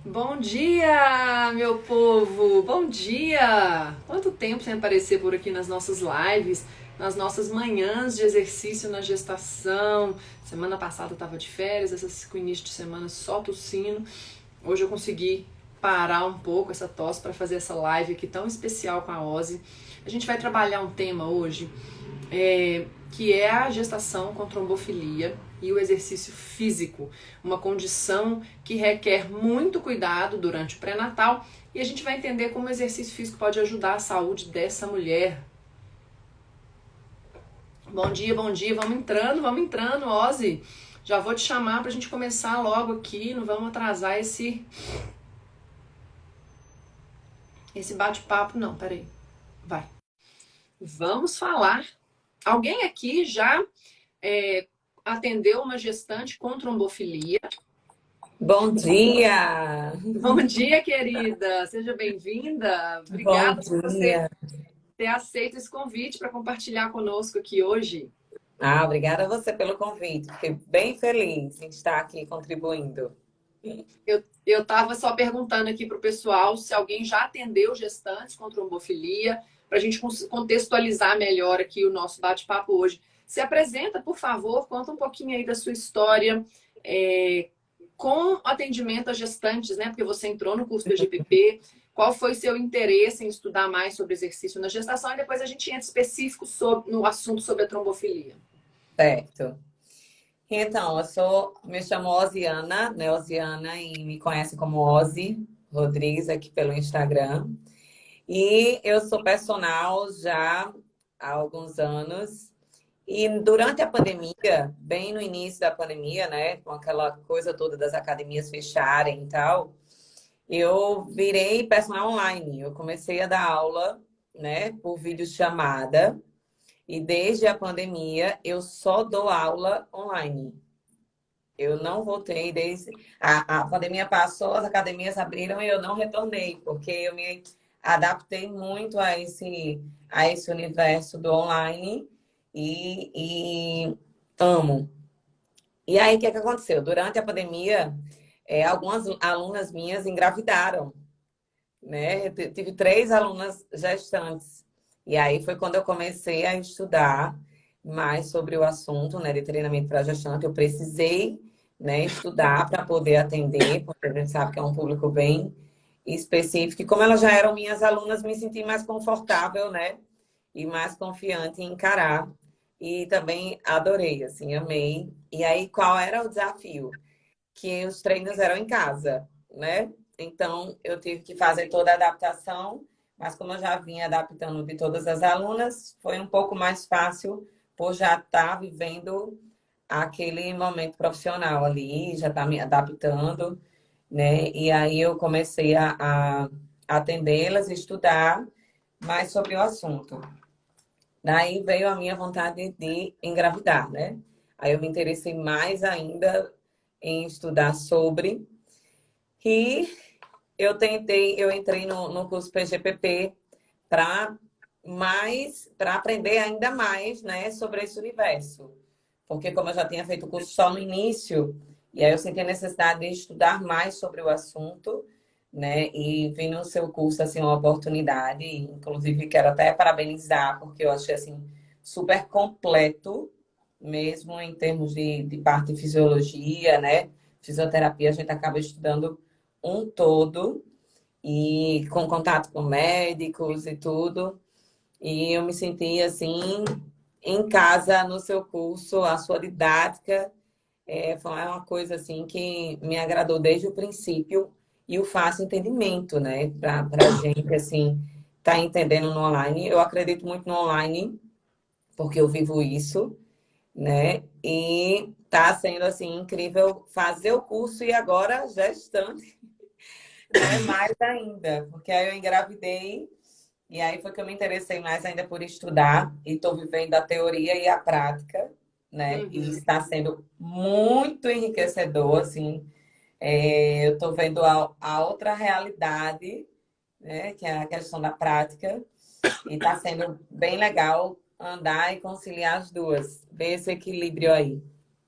Bom dia, meu povo! Bom dia! Quanto tempo sem aparecer por aqui nas nossas lives, nas nossas manhãs de exercício na gestação. Semana passada eu estava de férias, com o início de semana só tossindo. Hoje eu consegui parar um pouco essa tosse para fazer essa live aqui tão especial com a Ozzy. A gente vai trabalhar um tema hoje que é a gestação com trombofilia e o exercício físico, uma condição que requer muito cuidado durante o pré-natal, e a gente vai entender como o exercício físico pode ajudar a saúde dessa mulher. Bom dia, vamos entrando, Ozzy. Já vou te chamar pra gente começar logo aqui, não vamos atrasar esse bate-papo não, peraí. Vai. Vamos falar. Alguém aqui já atendeu uma gestante com trombofilia? Bom dia! Bom dia, querida. Seja bem-vinda. Bom Obrigada por você dia! ter aceito esse convite para compartilhar conosco aqui hoje. Obrigada a você pelo convite. Fiquei bem feliz em estar aqui contribuindo. Eu estava só perguntando aqui para o pessoal se alguém já atendeu gestantes com trombofilia, para a gente contextualizar melhor aqui o nosso bate-papo hoje. Se apresenta, por favor, conta um pouquinho aí da sua história com atendimento a gestantes, né? Porque você entrou no curso PGPP. Qual foi seu interesse em estudar mais sobre exercício na gestação? E depois a gente entra específico no assunto sobre a trombofilia. Certo. Então, me chamo Oziana, né? Oziana, e me conhece como Ozi Rodrigues aqui pelo Instagram. E eu sou personal já há alguns anos. E durante a pandemia, bem no início da pandemia, né? Com aquela coisa toda das academias fecharem e tal, eu virei personal online. Eu comecei a dar aula, né, por videochamada. E desde a pandemia, eu só dou aula online. Eu não voltei desde... A pandemia passou, as academias abriram e eu não retornei, porque eu me adaptei muito a esse universo do online e amo. E aí, o que aconteceu? Durante a pandemia, algumas alunas minhas engravidaram, né? Eu tive três alunas gestantes. E aí foi quando eu comecei a estudar mais sobre o assunto, né, de treinamento para gestante. Eu precisei, né, estudar para poder atender, porque a gente sabe que é um público bem específico. E como elas já eram minhas alunas, me senti mais confortável, né, e mais confiante em encarar. E também adorei, assim, amei. E aí, qual era o desafio? Que os treinos eram em casa, né? Então, eu tive que fazer toda a adaptação, mas como eu já vinha adaptando de todas as alunas, foi um pouco mais fácil por já estar vivendo aquele momento profissional ali, já estar me adaptando, né? E aí eu comecei a atendê-las, estudar mais sobre o assunto. Daí veio a minha vontade de engravidar, né? Aí eu me interessei mais ainda em estudar sobre. E eu entrei no curso PGPP para para aprender ainda mais, né, sobre esse universo. Porque como eu já tinha feito o curso só no início, e aí eu senti a necessidade de estudar mais sobre o assunto, né, e vi no seu curso, assim, uma oportunidade, inclusive quero até parabenizar, porque eu achei, assim, super completo, mesmo em termos de parte de fisiologia, né, fisioterapia, a gente acaba estudando um todo, e com contato com médicos e tudo. E eu me senti assim em casa no seu curso, a sua didática foi uma coisa assim que me agradou desde o princípio e o fácil entendimento, né? Para a gente assim tá entendendo no online. Eu acredito muito no online porque eu vivo isso, né? E tá sendo assim incrível fazer o curso e agora gestante, né? Mais ainda, porque aí eu engravidei. E aí foi que eu me interessei mais ainda por estudar e estou vivendo a teoria e a prática, né? E Uhum. está sendo muito enriquecedor, assim. Eu estou vendo a outra realidade, né? Que é a questão da prática. E está sendo bem legal andar e conciliar as duas. Ver esse equilíbrio aí.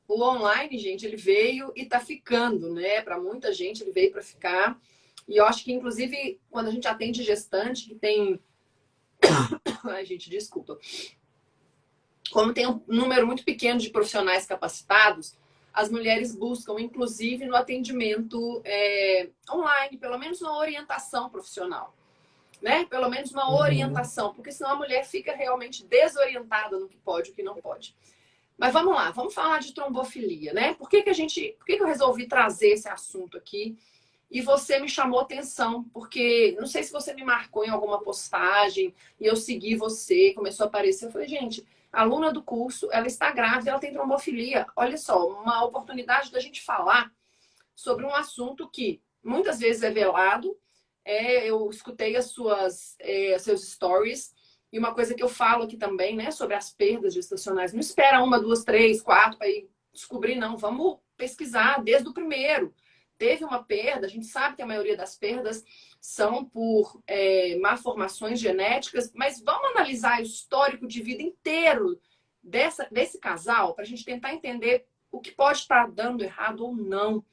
o online, gente, ele veio e tá ficando, né? Para muita gente, ele veio para ficar. E eu acho que, inclusive, quando a gente atende gestante, que tem. Ai, gente, desculpa. Como tem um número muito pequeno de profissionais capacitados, as mulheres buscam, inclusive, no atendimento online, pelo menos uma orientação profissional, né? Pelo menos uma Uhum. orientação, porque senão a mulher fica realmente desorientada no que pode e o que não pode. Mas vamos lá, vamos falar de trombofilia, né? Por que eu resolvi trazer esse assunto aqui? E você me chamou atenção, porque não sei se você me marcou em alguma postagem e eu segui você, começou a aparecer. Eu falei, gente, a aluna do curso, ela está grávida, ela tem trombofilia. Olha só, uma oportunidade da gente falar sobre um assunto que muitas vezes é velado. Eu escutei seus stories e uma coisa que eu falo aqui também, né, sobre as perdas gestacionais. Não espera uma, duas, três, quatro para ir descobrir, não. Vamos pesquisar desde o primeiro. Teve uma perda, a gente sabe que a maioria das perdas são por malformações genéticas, mas vamos analisar o histórico de vida inteiro desse casal para a gente tentar entender o que pode estar dando errado ou não,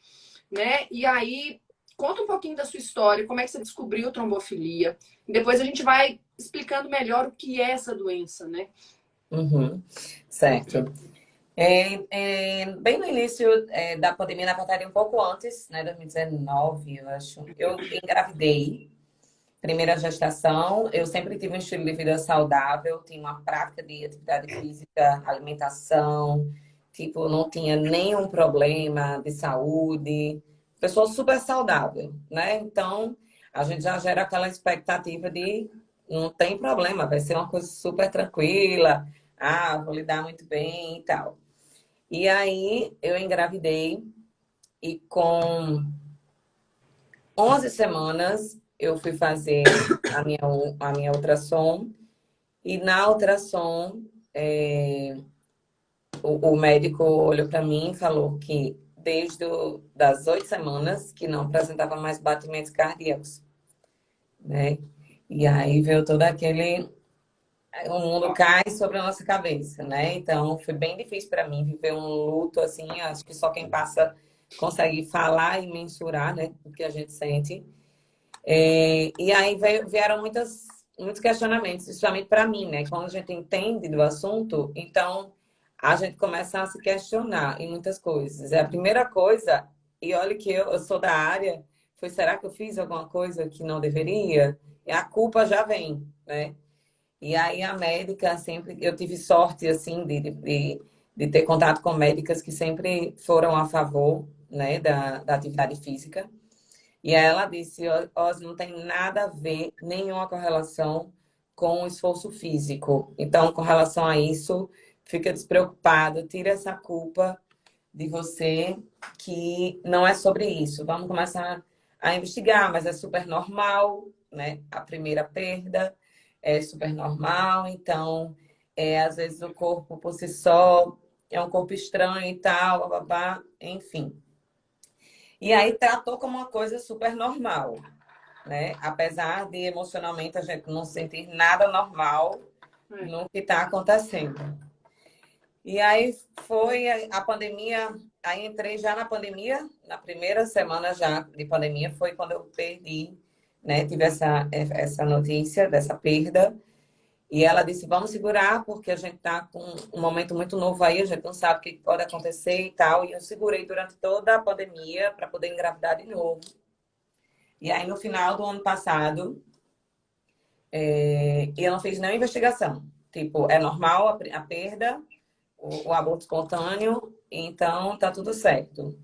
né? E aí, conta um pouquinho da sua história, como é que você descobriu trombofilia. E depois a gente vai explicando melhor o que é essa doença, né? Uhum. Certo. Bem no início da pandemia, na verdade, um pouco antes, né, 2019, eu acho, eu engravidei. Primeira gestação, eu sempre tive um estilo de vida saudável, tinha uma prática de atividade física, alimentação, tipo, não tinha nenhum problema de saúde, pessoa super saudável, né? Então, a gente já gera aquela expectativa de não tem problema, vai ser uma coisa super tranquila, vou lidar muito bem e tal. E aí, eu engravidei e com 11 semanas eu fui fazer a minha ultrassom e na ultrassom o médico olhou para mim e falou que das 8 semanas que não apresentava mais batimentos cardíacos, né? E aí veio todo aquele o mundo cai sobre a nossa cabeça, né? Então foi bem difícil para mim viver um luto assim, acho que só quem passa consegue falar e mensurar, né, o que a gente sente. E aí vieram muitos questionamentos, principalmente para mim, né? Quando a gente entende do assunto, então a gente começa a se questionar em muitas coisas. É a primeira coisa, e olha que eu sou da área, foi será que eu fiz alguma coisa que não deveria? E a culpa já vem, né? E aí a médica sempre, eu tive sorte assim de ter contato com médicas que sempre foram a favor, né, da atividade física. E aí ela disse, Ozzy, não tem nada a ver, nenhuma correlação com o esforço físico. Então, com relação a isso, fica despreocupado, tira essa culpa de você, que não é sobre isso. Vamos começar a investigar, mas é super normal, né? A primeira perda é super normal, então, às vezes o corpo por si só é um corpo estranho e tal, babá, enfim. E aí tratou como uma coisa super normal, né? Apesar de emocionalmente a gente não sentir nada normal É. no que está acontecendo. E aí foi a pandemia, aí entrei já na pandemia, na primeira semana já de pandemia foi quando eu perdi, né? Tive essa notícia dessa perda. E ela disse, vamos segurar, porque a gente está com um momento muito novo aí, a gente não sabe o que pode acontecer e tal. E eu segurei durante toda a pandemia para poder engravidar de novo. E aí, no final do ano passado, eu não fiz nenhuma investigação. Tipo, é normal a perda, o aborto espontâneo, então tá tudo certo.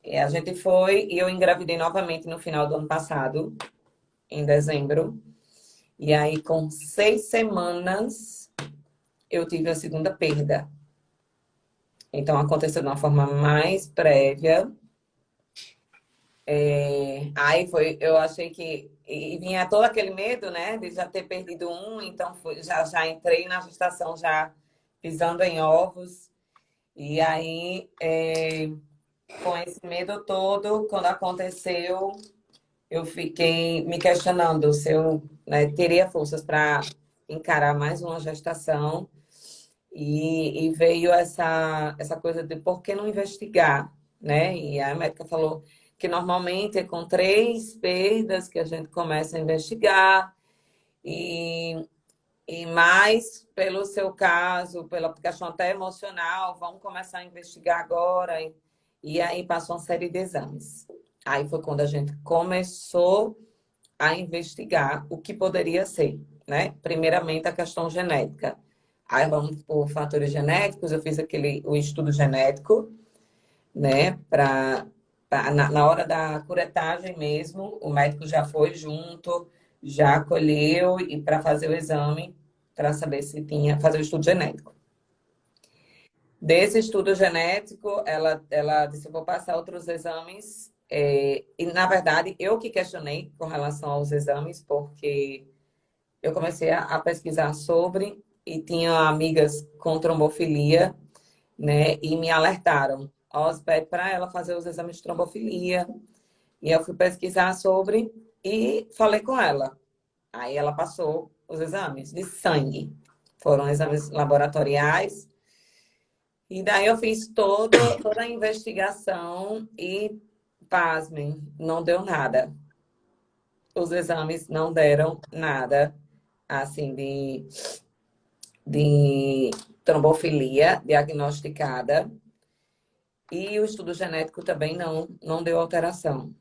E a gente foi e eu engravidei novamente no final do ano passado, em dezembro. E aí, com 6 semanas, eu tive a segunda perda. Então, aconteceu de uma forma mais prévia. Aí foi, eu achei que. E vinha todo aquele medo, né? De já ter perdido um, então já entrei na gestação já pisando em ovos. E aí, com esse medo todo, quando aconteceu, eu fiquei me questionando se eu, né, teria forças para encarar mais uma gestação. E veio essa coisa de por que não investigar, né? E a médica falou que normalmente é com 3 perdas que a gente começa a investigar, e, e mais pelo seu caso, pela questão até emocional, vamos começar a investigar agora. E aí passou uma série de exames. Aí foi quando a gente começou a investigar o que poderia ser, né? Primeiramente, a questão genética. Aí vamos por fatores genéticos, eu fiz o estudo genético, né? Na hora da curetagem mesmo, o médico já foi junto, já acolheu e para fazer o exame, para saber se tinha, fazer o estudo genético. Desse estudo genético, ela disse, eu vou passar outros exames. E, na verdade, eu que questionei com relação aos exames, porque eu comecei a pesquisar sobre e tinha amigas com trombofilia, né? E me alertaram. Ó, pede para ela fazer os exames de trombofilia. E eu fui pesquisar sobre e falei com ela. Aí ela passou os exames de sangue. Foram exames laboratoriais. E daí eu fiz toda a investigação e, pasmem, não deu nada. Os exames não deram nada, assim, de trombofilia diagnosticada. E o estudo genético também não deu alteração,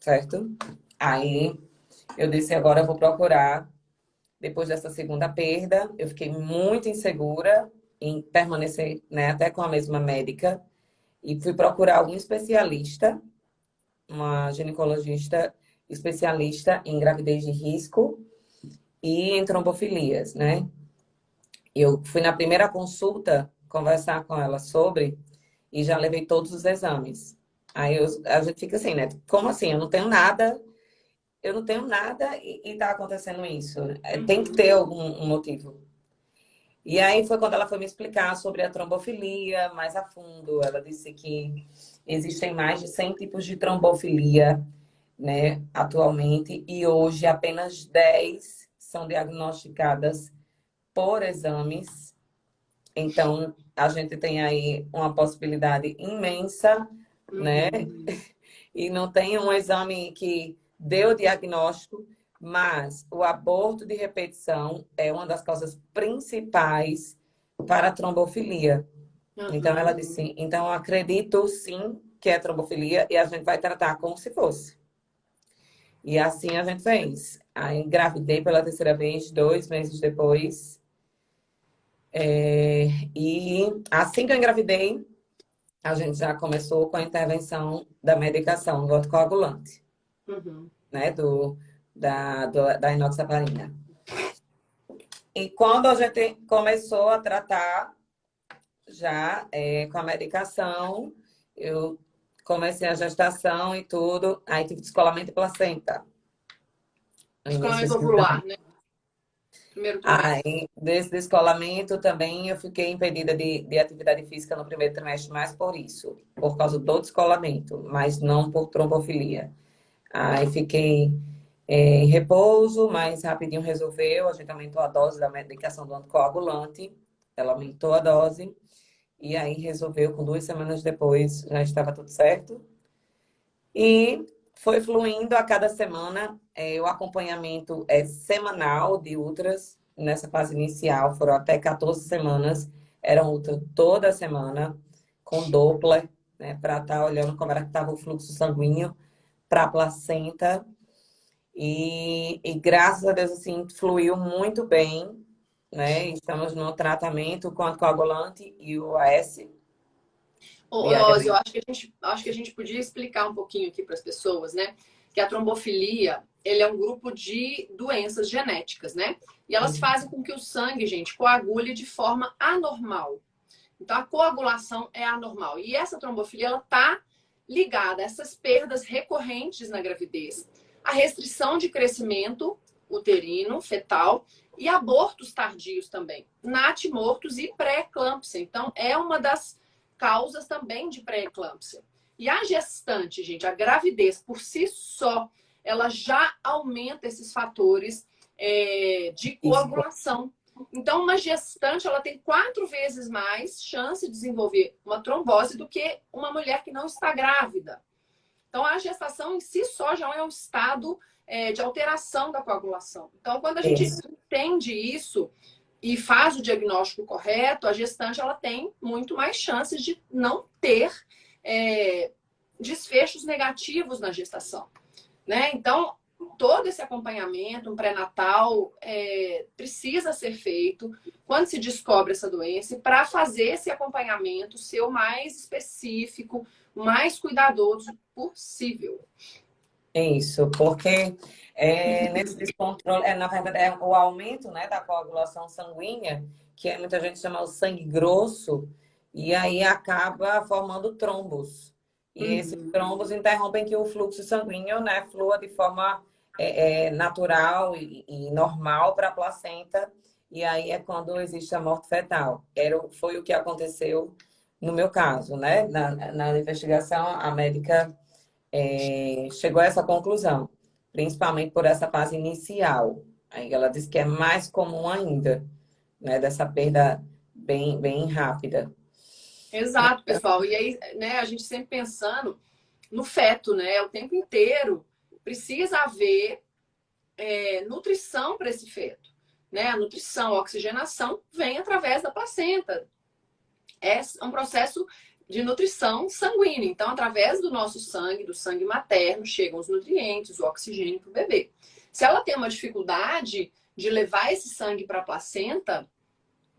certo? Aí eu disse, agora eu vou procurar. Depois dessa segunda perda, eu fiquei muito insegura em permanecer, né, até com a mesma médica. E fui procurar algum especialista, uma ginecologista especialista em gravidez de risco e em trombofilias, né? Eu fui na primeira consulta conversar com ela sobre e já levei todos os exames. A gente fica assim, né? Como assim? Eu não tenho nada e tá acontecendo isso. Tem que ter algum um motivo. E aí foi quando ela foi me explicar sobre a trombofilia mais a fundo. Ela disse que existem mais de 100 tipos de trombofilia, né, atualmente, e hoje apenas 10 são diagnosticadas por exames. Então, a gente tem aí uma possibilidade imensa, né? E não tem um exame que dê o diagnóstico, mas o aborto de repetição é uma das causas principais para a trombofilia. Então, ela disse, então eu acredito sim que é trombofilia e a gente vai tratar como se fosse. E assim a gente fez. Aí engravidei pela terceira vez, 2 meses depois. E assim que eu engravidei, a gente já começou com a intervenção da medicação do anticoagulante, né? Da enoxaparina. E quando a gente começou a tratar já com a medicação, eu comecei a gestação e tudo, aí tive descolamento de placenta. Descolamento ovular, né? Primeiro trimestre. Aí, desse descolamento também eu fiquei impedida de atividade física no primeiro trimestre, mais por isso, por causa do descolamento, mas não por trombofilia. Aí fiquei em repouso, mas rapidinho resolveu. A gente aumentou a dose da medicação do anticoagulante, ela aumentou a dose, e aí resolveu, com 2 semanas depois, já estava tudo certo. E foi fluindo a cada semana. O acompanhamento é semanal de ultras. Nessa fase inicial foram até 14 semanas. Eram ultra toda semana, com Doppler, né, para estar olhando como era que estava o fluxo sanguíneo para a placenta. E graças a Deus, assim, fluiu muito bem, né? Estamos no tratamento com anticoagulante e o AS. Ô, Ozzy, eu acho que a gente podia explicar um pouquinho aqui para as pessoas, né? Que a trombofilia, ele é um grupo de doenças genéticas, né? E elas fazem com que o sangue, gente, coagule de forma anormal. Então, a coagulação é anormal. E essa trombofilia, ela tá ligada a essas perdas recorrentes na gravidez, a restrição de crescimento uterino, fetal e abortos tardios também, natimortos e pré-eclâmpsia. Então, é uma das causas também de pré-eclâmpsia. E a gestante, gente, a gravidez por si só, ela já aumenta esses fatores de coagulação. Então, uma gestante, ela tem 4 vezes mais chance de desenvolver uma trombose do que uma mulher que não está grávida. Então, a gestação em si só já é um estado de alteração da coagulação. Então, quando a gente Isso. entende isso e faz o diagnóstico correto, a gestante ela tem muito mais chances de não ter desfechos negativos na gestação, né? Então, todo esse acompanhamento, um pré-natal, precisa ser feito quando se descobre essa doença para fazer esse acompanhamento ser o mais específico, o mais cuidadoso possível. É isso, porque nesse descontrole, na verdade, é o aumento, né, da coagulação sanguínea, que muita gente chama o sangue grosso, e aí acaba formando trombos. E esses trombos interrompem que o fluxo sanguíneo, né, flua de forma natural e normal para a placenta, e aí é quando existe a morte fetal. Foi o que aconteceu no meu caso, né? Na investigação, a médica chegou a essa conclusão, principalmente por essa fase inicial. Aí ela disse que é mais comum ainda, né, dessa perda bem, bem rápida. Exato, pessoal. E aí, né, a gente sempre pensando no feto, né? O tempo inteiro precisa haver nutrição para esse feto, né? A nutrição, a oxigenação vem através da placenta. É um processo de nutrição sanguínea. Então, através do nosso sangue, do sangue materno, chegam os nutrientes, o oxigênio para o bebê. Se ela tem uma dificuldade de levar esse sangue para a placenta,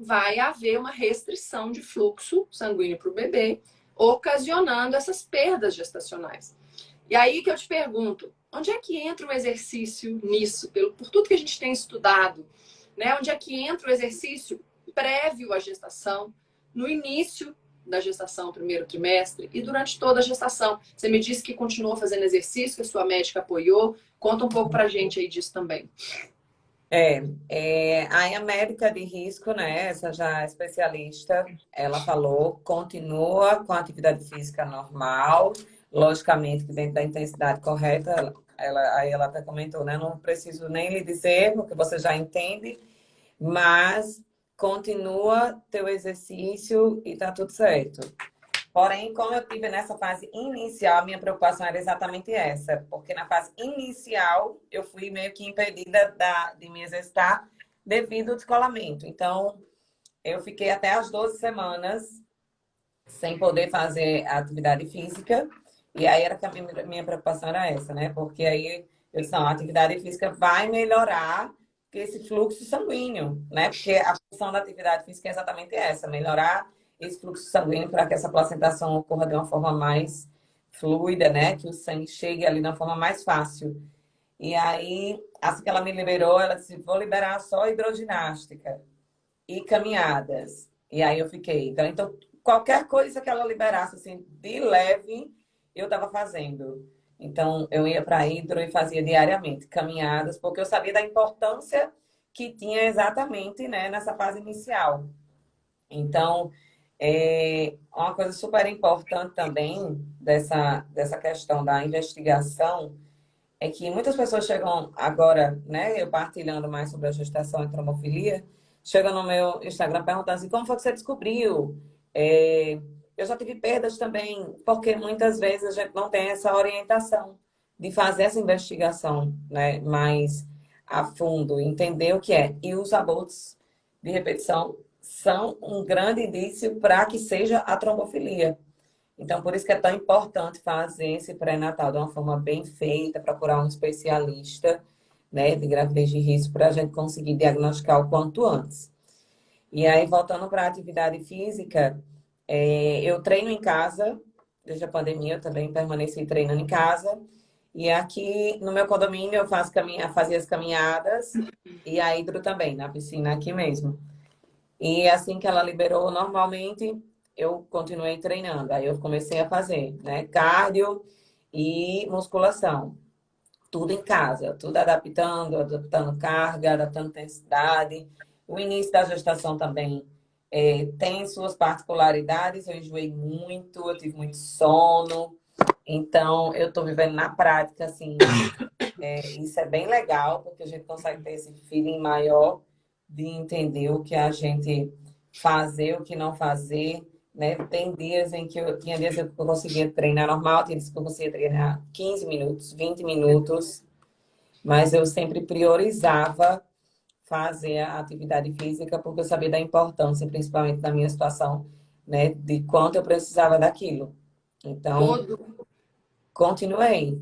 vai haver uma restrição de fluxo sanguíneo para o bebê, ocasionando essas perdas gestacionais. E aí que eu te pergunto, onde é que entra o exercício nisso? Por tudo que a gente tem estudado, né? Onde é que entra o exercício prévio à gestação, no início da gestação, primeiro trimestre, e durante toda a gestação? Você me disse que continuou fazendo exercício, que a sua médica apoiou. Conta um pouco pra gente aí disso também. Aí a médica de risco, né, essa já é especialista, ela falou, continua com a atividade física normal, logicamente que dentro da intensidade correta, aí ela até comentou, né, não preciso nem lhe dizer, porque você já entende, mas continua teu exercício e tá tudo certo. Porém, como eu tive nessa fase inicial, a minha preocupação era exatamente essa, porque na fase inicial eu fui meio que impedida de me exercitar devido ao descolamento. Então, eu fiquei até as 12 semanas sem poder fazer a atividade física, e aí era que a minha preocupação era essa, né? Porque aí eu disse, não, a atividade física vai melhorar esse fluxo sanguíneo, né? Porque a função da atividade física é exatamente essa, melhorar esse fluxo sanguíneo para que essa placentação ocorra de uma forma mais fluida, né? Que o sangue chegue ali de uma forma mais fácil. E aí, assim que ela me liberou, ela disse, vou liberar só hidroginástica e caminhadas. E aí eu fiquei. Então, qualquer coisa que ela liberasse, assim, de leve, eu estava fazendo. Então, eu ia para a hidro e fazia diariamente caminhadas, porque eu sabia da importância que tinha exatamente, né, nessa fase inicial. Então, uma coisa super importante também dessa questão da investigação é que muitas pessoas chegam agora, né, eu partilhando mais sobre a gestação e trombofilia, chegam no meu Instagram perguntando assim, como foi que você descobriu? Eu já tive perdas também, porque muitas vezes a gente não tem essa orientação de fazer essa investigação, né, mais a fundo, entender o que é. E os abortos de repetição são um grande indício para que seja a trombofilia. Então, por isso que é tão importante fazer esse pré-natal de uma forma bem feita, procurar um especialista, né, de gravidez de risco para a gente conseguir diagnosticar o quanto antes. E aí, voltando para a atividade física, eu treino em casa, desde a pandemia eu também permaneci treinando em casa. E aqui no meu condomínio eu fazia as caminhadas e a hidro também, na piscina aqui mesmo. E assim que ela liberou, normalmente eu continuei treinando. Aí eu comecei a fazer, né, cardio e musculação. Tudo em casa, tudo adaptando carga, adaptando intensidade. O início da gestação também tem suas particularidades. Eu enjoei muito, eu tive muito sono. Então, eu estou vivendo na prática, assim, isso é bem legal, porque a gente consegue ter esse feeling maior de entender o que a gente fazer, o que não fazer, né? Tem dias em que tinha dias que eu conseguia treinar normal, tinha dias que eu conseguia treinar 15 minutos, 20 minutos, mas eu sempre priorizava fazer a atividade física porque eu sabia da importância, principalmente na minha situação, né, de quanto eu precisava daquilo. Então, Todo. continuei,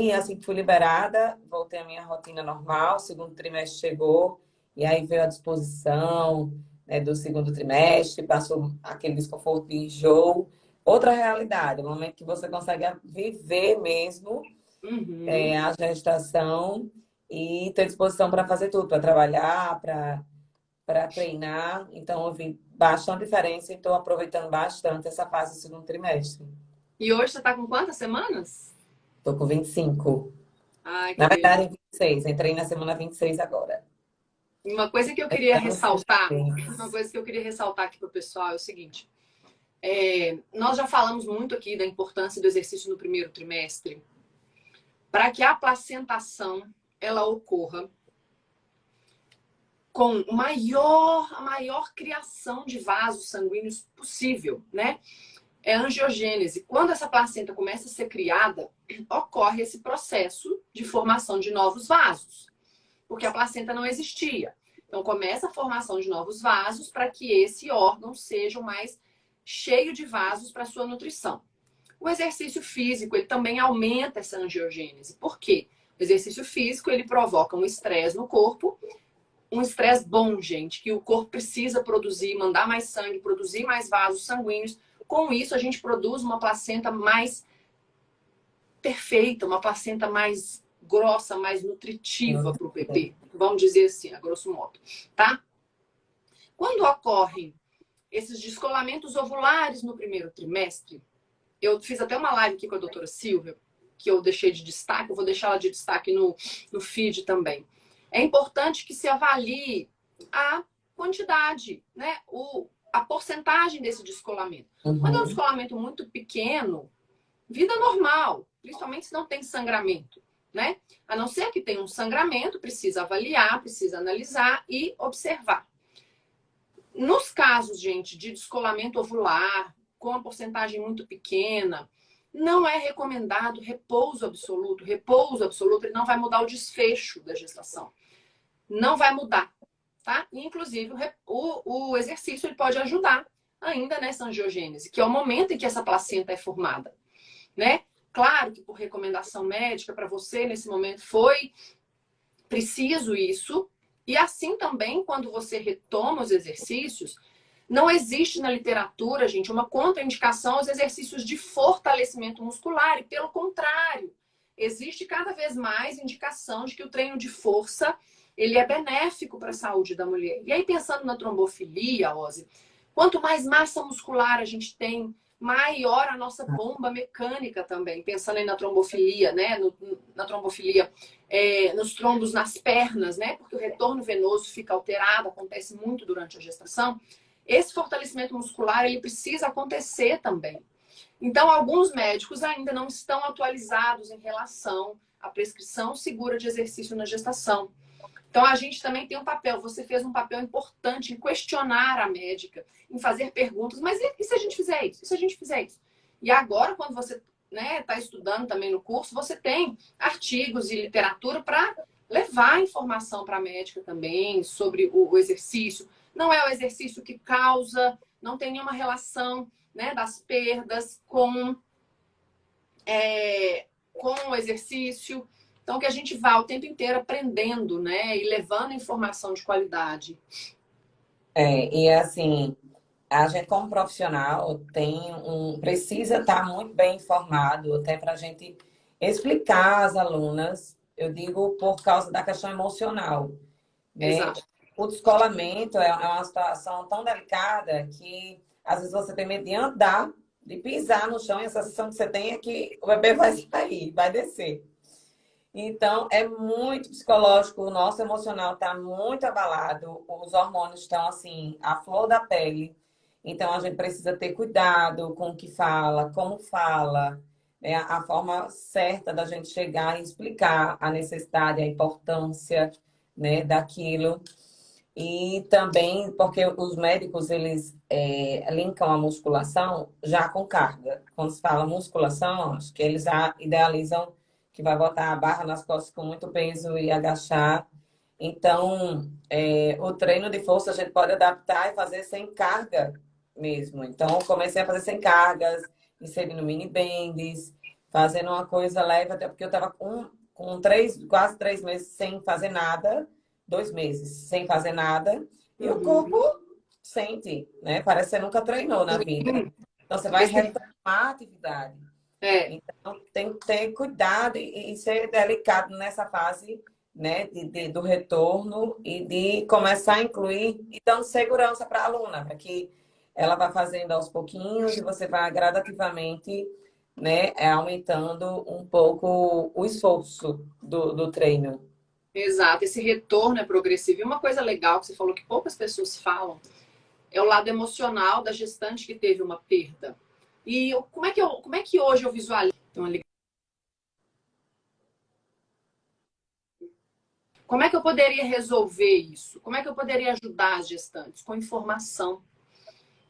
e assim que fui liberada, voltei à minha rotina normal, o segundo trimestre chegou, e aí veio a disposição, né, do segundo trimestre, passou aquele desconforto de enjoo, outra realidade, o momento que você consegue viver mesmo Uhum. a gestação e ter disposição para fazer tudo, para trabalhar, para treinar. Então, eu vi bastante diferença e estou aproveitando bastante essa fase do segundo trimestre. E hoje você tá com quantas semanas? Estou com 25. Ai, que Na verdade, delícia. 26. Entrei na semana 26 agora. Uma coisa que eu queria Anos ressaltar, uma seis. coisa que eu queria ressaltar aqui pro pessoal é o seguinte. Nós já falamos muito aqui da importância do exercício no primeiro trimestre para que a placentação ela ocorra com a maior criação de vasos sanguíneos possível, né? É a angiogênese. Quando essa placenta começa a ser criada, ocorre esse processo de formação de novos vasos, porque a placenta não existia. Então começa a formação de novos vasos para que esse órgão seja o mais cheio de vasos para sua nutrição. O exercício físico, ele também aumenta essa angiogênese. Por quê? O exercício físico, ele provoca um estresse no corpo, um estresse bom, gente, que o corpo precisa produzir, mandar mais sangue, produzir mais vasos sanguíneos. Com isso, a gente produz uma placenta mais perfeita, uma placenta mais grossa, mais nutritiva para o bebê. Vamos dizer assim, a grosso modo, tá? Quando ocorrem esses descolamentos ovulares no primeiro trimestre, eu fiz até uma live aqui com a doutora Silvia, que eu deixei de destaque, eu vou deixar ela de destaque no feed também. É importante que se avalie a quantidade, né? A porcentagem desse descolamento. Quando é um Uhum. descolamento muito pequeno, vida normal, principalmente se não tem sangramento, né? A não ser que tenha um sangramento, precisa avaliar, precisa analisar e observar. Nos casos, gente, de descolamento ovular, com a porcentagem muito pequena, não é recomendado repouso absoluto. Repouso absoluto ele não vai mudar o desfecho da gestação. Não vai mudar, tá? Inclusive, o exercício ele pode ajudar ainda nessa angiogênese, que é o momento em que essa placenta é formada, né? Claro que por recomendação médica para você nesse momento foi preciso isso. E assim também, quando você retoma os exercícios, não existe na literatura, gente, uma contraindicação aos exercícios de fortalecimento muscular. E pelo contrário, existe cada vez mais indicação de que o treino de força ele é benéfico para a saúde da mulher. E aí, pensando na trombofilia, Ozzy, quanto mais massa muscular a gente tem, maior a nossa bomba mecânica também. Pensando aí na trombofilia, né? Na trombofilia, nos trombos nas pernas, né? Porque o retorno venoso fica alterado, acontece muito durante a gestação. Esse fortalecimento muscular, ele precisa acontecer também. Então, alguns médicos ainda não estão atualizados em relação à prescrição segura de exercício na gestação. Então, a gente também tem um papel. Você fez um papel importante em questionar a médica, em fazer perguntas. Mas e se a gente fizer isso? E se a gente fizer isso? E agora, quando você está estudando também no curso, você tem artigos e literatura para levar informação para a médica também sobre o exercício. Não é o exercício que causa, não tem nenhuma relação, né, das perdas com o exercício. Então, que a gente vá o tempo inteiro aprendendo, né? E levando informação de qualidade. E assim, a gente como profissional precisa estar muito bem informado, até para a gente explicar às alunas, eu digo por causa da questão emocional, né? Exato. O descolamento é uma situação tão delicada que às vezes você tem medo de andar, de pisar no chão, e a sensação que você tem é que o bebê vai sair, vai descer. Então, é muito psicológico, o nosso emocional está muito abalado, os hormônios estão assim, à flor da pele. Então, a gente precisa ter cuidado com o que fala, como fala, né? A forma certa da gente chegar e explicar a necessidade, a importância, né, daquilo. E também porque os médicos, eles linkam a musculação já com carga. Quando se fala musculação, acho que eles já idealizam que vai botar a barra nas costas com muito peso e agachar. Então, o treino de força a gente pode adaptar e fazer sem carga mesmo. Então, eu comecei a fazer sem cargas, inserindo mini bands, fazendo uma coisa leve, até porque eu estava com quase 3 meses sem fazer nada. 2 meses sem fazer nada, e o corpo Uhum. sente, né? Parece que você nunca treinou na vida. Sim. Então, você vai Esse, retomar a atividade. é, Então, tem que ter cuidado e ser delicado nessa fase, né, do retorno e de começar a incluir e dando segurança para a aluna, para que ela vá fazendo aos pouquinhos e você vai gradativamente, né, aumentando um pouco o esforço do treino. exato, esse retorno é progressivo. E uma coisa legal que você falou que poucas pessoas falam é o lado emocional da gestante que teve uma perda. E como é que hoje eu visualizo? Como é que eu poderia resolver isso? Como é que eu poderia ajudar as gestantes? Com informação,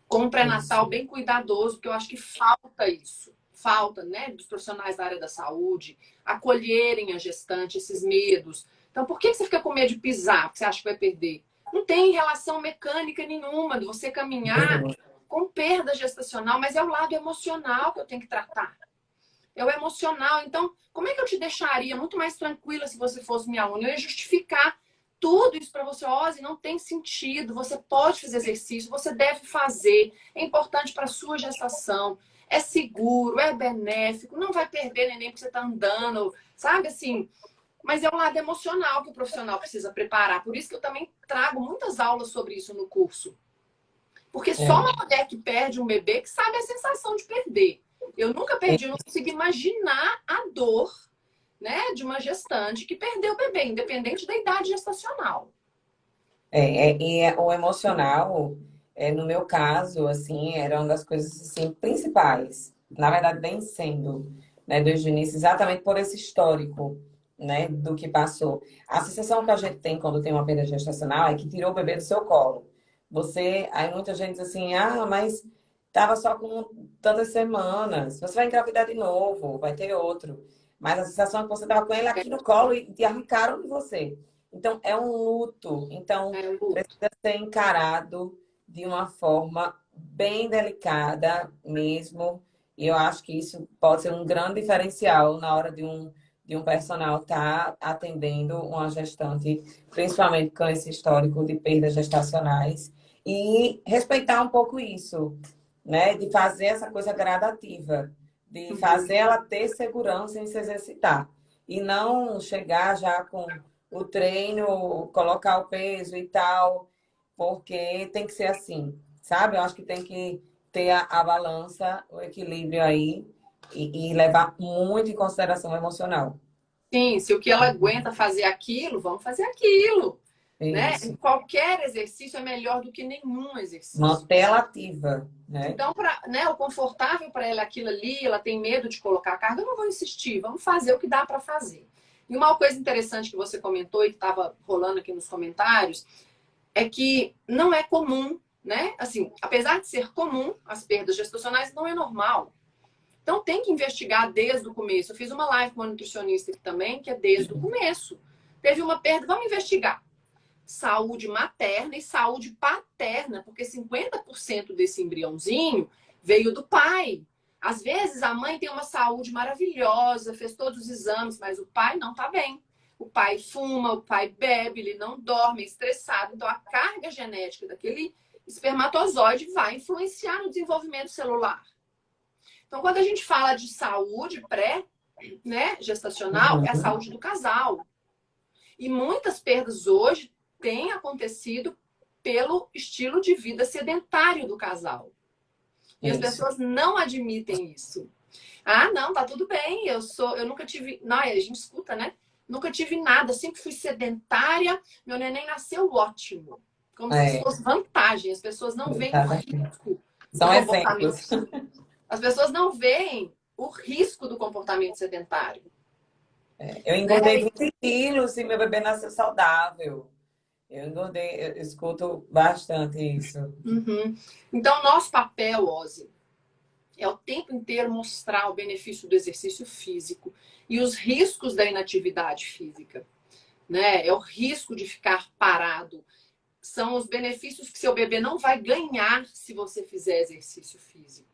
com um pré-natal Isso. bem cuidadoso, porque eu acho que falta isso. Falta, né, dos profissionais da área da saúde acolherem a gestante, esses medos. Então, por que você fica com medo de pisar, porque você acha que vai perder? Não tem relação mecânica nenhuma de você caminhar com perda gestacional, mas é o lado emocional que eu tenho que tratar. É o emocional. Então, como é que eu te deixaria muito mais tranquila se você fosse minha aluna? Eu ia justificar tudo isso para você. Ozzy, não tem sentido. Você pode fazer exercício, você deve fazer. É importante para a sua gestação. É seguro, é benéfico. Não vai perder neném porque você está andando, sabe assim? Mas é o lado emocional que o profissional precisa preparar. Por isso que eu também trago muitas aulas sobre isso no curso. Porque só É. uma mulher que perde um bebê que sabe a sensação de perder. Eu nunca perdi, eu não consigo imaginar a dor, né, de uma gestante que perdeu o bebê, independente da idade gestacional. O emocional, no meu caso, assim, era uma das coisas assim, principais. Na verdade, vem sendo, né, desde o início, exatamente por esse histórico, né, do que passou. A sensação que a gente tem quando tem uma perda gestacional é que tirou o bebê do seu colo. Aí muita gente diz assim, mas estava só com tantas semanas, você vai engravidar de novo, vai ter outro. Mas a sensação é que você estava com ele aqui no colo e te arrancaram de você. Então, é um luto. Então, É, luto. precisa ser encarado de uma forma bem delicada mesmo. E eu acho que isso pode ser um grande diferencial na hora de um personal estar atendendo uma gestante, principalmente com esse histórico de perdas gestacionais. E respeitar um pouco isso, né? De fazer essa coisa gradativa, de fazer ela ter segurança em se exercitar. E não chegar já com o treino, colocar o peso e tal, porque tem que ser assim, sabe? Eu acho que tem que ter a balança, o equilíbrio aí e levar muito em consideração o emocional. Sim, se o que ela aguenta fazer aquilo, vamos fazer aquilo, né? Isso. Qualquer exercício é melhor do que nenhum exercício. Manter ela ativa, né? Então, né, o confortável para ela é aquilo ali, ela tem medo de colocar a carga, eu não vou insistir, vamos fazer o que dá para fazer. E uma coisa interessante que você comentou e que estava rolando aqui nos comentários é que não é comum, né? Assim, apesar de ser comum, as perdas gestacionais não é normal. Então tem que investigar desde o começo. Eu fiz uma live com uma nutricionista aqui também, que é desde o começo. Teve uma perda, vamos investigar. Saúde materna e saúde paterna, porque 50% desse embriãozinho veio do pai. Às vezes a mãe tem uma saúde maravilhosa, fez todos os exames, mas o pai não está bem. O pai fuma, o pai bebe, ele não dorme, é estressado. Então a carga genética daquele espermatozoide vai influenciar no desenvolvimento celular. Então, quando a gente fala de saúde pré, né, gestacional, é a Uhum. saúde do casal. E muitas perdas hoje têm acontecido pelo estilo de vida sedentário do casal. E as Isso. pessoas não admitem isso. Ah, não, tá tudo bem, eu nunca tive, não, a gente escuta, né? Nunca tive nada, sempre fui sedentária, meu neném nasceu ótimo. Como se isso É, fosse vantagem, as pessoas não veem o exatamente. risco do São comportamento. exemplos. As pessoas não veem o risco do comportamento sedentário. Eu Né? engordei 20 quilos e meu bebê nasceu saudável. Eu engordei, eu escuto bastante isso. Uhum. Então, nosso papel, Ozzy, é o tempo inteiro mostrar o benefício do exercício físico e os riscos da inatividade física, né? É o risco de ficar parado. São os benefícios que seu bebê não vai ganhar se você fizer exercício físico,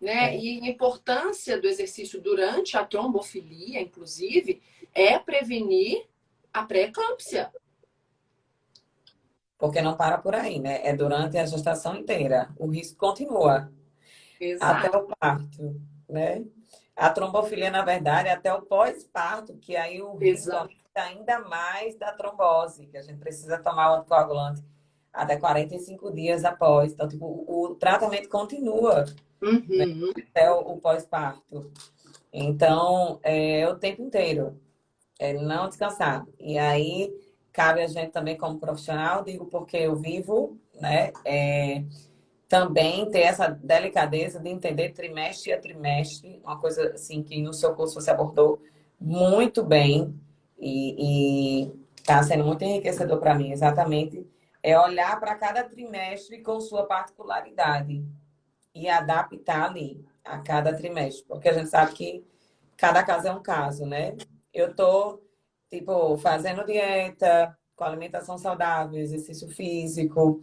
né? É, E a importância do exercício durante a trombofilia, inclusive, é prevenir a pré-eclâmpsia. porque não para por aí, né? É durante a gestação inteira. O risco continua até Exato, o parto, né? A trombofilia, na verdade, é até o pós-parto, que aí o risco exato. aumenta ainda mais da trombose, que a gente precisa tomar o anticoagulante até 45 dias após. Então, tipo, o tratamento continua Uhum. até o pós-parto. Então, é o tempo inteiro, é não descansar. E aí, cabe a gente também, como profissional, digo porque eu vivo, né? Também ter essa delicadeza de entender trimestre a trimestre, uma coisa assim que no seu curso você abordou muito bem e está sendo muito enriquecedor para mim, exatamente, é olhar para cada trimestre com sua particularidade e adaptar ali a cada trimestre, porque a gente sabe que cada caso é um caso, né? Eu tô, tipo, fazendo dieta, com alimentação saudável, exercício físico,